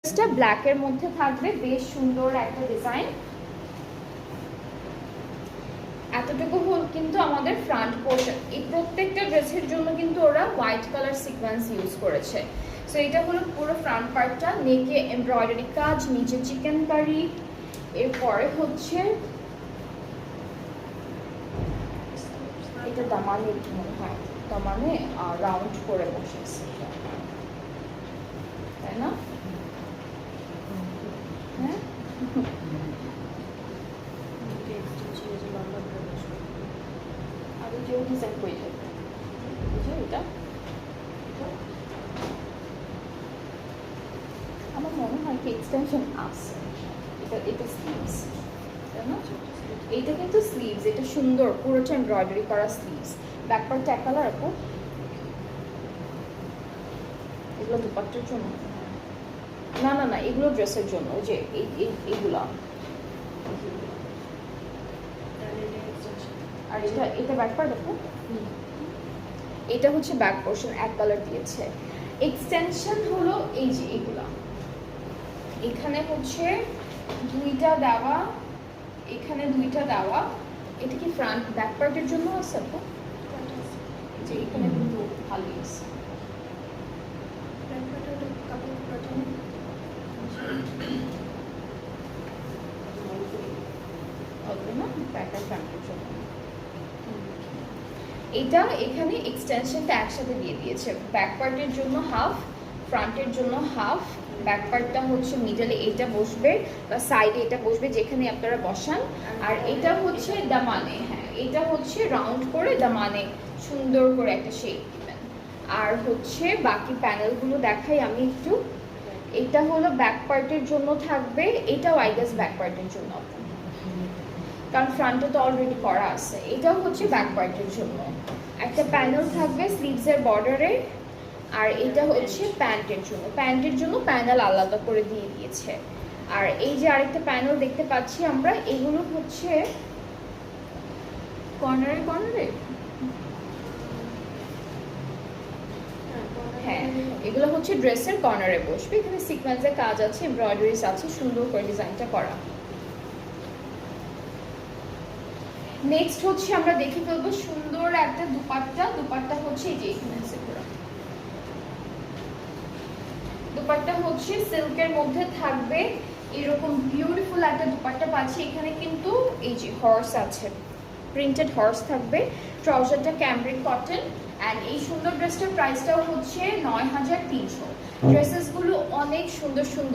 ড্রেসটা ব্ল্যাকের মধ্যে থাকবে, বেশ সুন্দর একটা ডিজাইন। এতটুকু হল কিন্তু আমাদের ফ্রন্ট পোর্শন। এই প্রত্যেকটা ড্রেসের জন্য কিন্তু ওরা হোয়াইট কালার সিকোয়েন্স ইউজ করেছে। সো এটা হলো পুরো ফ্রন্ট পার্টটা, নেকে এমব্রয়ডারি কাজ, নিচে চিকেন কারি। এরপরে হচ্ছে এটা দামানে মনে হয়, দামানে রাউন্ড করে বসেছে, তাই না? হ্যাঁ, আর যে ডিজাইন করে যাবে এটা আমার মনে হয় কি এক্সটেনশন আছে। এটা স্লিভস, তাই না? এইটা কিন্তু স্লিভস, এটা সুন্দর পুরোটা এমব্রয়ডারি করা স্লিভস। ব্যাক পার্টটা এক কালার আপু, এগুলো দুপাট্টার জন্য না না না, এগুলো ড্রেসের জন্য, যে এইগুলা। আর এটা ব্যাক পার্ট আপু, এটা হচ্ছে ব্যাক পোর্শন, এক কালার দিয়েছে। এক্সটেনশন হলো এই যে এগুলা, এখানে হচ্ছে দুইটা দেওয়া, এখানে দুইটা দেওয়া। এটা কি ফ্রন্ট ব্যাক পার্টের জন্য আছে আপু? যে এখানে কিন্তু ভালোই আছে। এটা এখানে এক্সটেনশনটা একসাথে দিয়ে দিয়েছে, ব্যাক পার্টের জন্য হাফ, ফ্রন্টের জন্য হাফ। ব্যাক পার্টটা হচ্ছে মিডলে এটা বসবে বা সাইডে এটা বসবে, যেখানে আপনারা বসান। আর এটা হচ্ছে দামানে, হ্যাঁ এটা হচ্ছে রাউন্ড করে দামানে সুন্দর করে একটা শেপ দিবেন। আর হচ্ছে বাকি প্যানেলগুলো দেখাই আমি একটু। এটা হলো ব্যাক পার্টের জন্য থাকবে, এটাও আই গেস ব্যাক পার্টের জন্য, কারণ ফ্রন্টে তো অলরেডি করা আছে। এটাও হচ্ছে ব্যাক পার্টের জন্য একটা প্যানেল থাকবে স্লিভসের বর্ডারে। আর এটা হচ্ছে প্যান্টের জন্য, প্যান্টের জন্য প্যানেল আলাদা করে দিয়ে দিয়েছে। আর এই যে আরেকটা প্যানেল দেখতে পাচ্ছি আমরা, এগুলো হচ্ছে কর্নারে কর্নারে, হ্যাঁ এগুলো হচ্ছে ড্রেসের কর্নারে বসবে। এখানে সিকোয়েন্সের কাজ আছে, এমব্রয়ডারিজ আছে, সুন্দর করে ডিজাইনটা করা। নেক্সট হচ্ছে আমরা দেখে ফেলবো সুন্দর একটা দুপাট্টা। দুপাট্টা হচ্ছে এই যে এখানে আছে পুরো দুপাট্টা, হচ্ছে সিল্কের মধ্যে থাকবে। এরকম বিউটিফুল একটা দুপাট্টা পাচ্ছি। এখানে কিন্তু এই যে হর্স আছে, প্রিন্টেড হর্স থাকবে। ট্রাউজারটা ক্যামব্রিক কটন। অ্যান্ড এই সুন্দর ড্রেসটার প্রাইসটাও হচ্ছে ৯,৩০০। ড্রেসেসগুলো অনেক সুন্দর সুন্দর।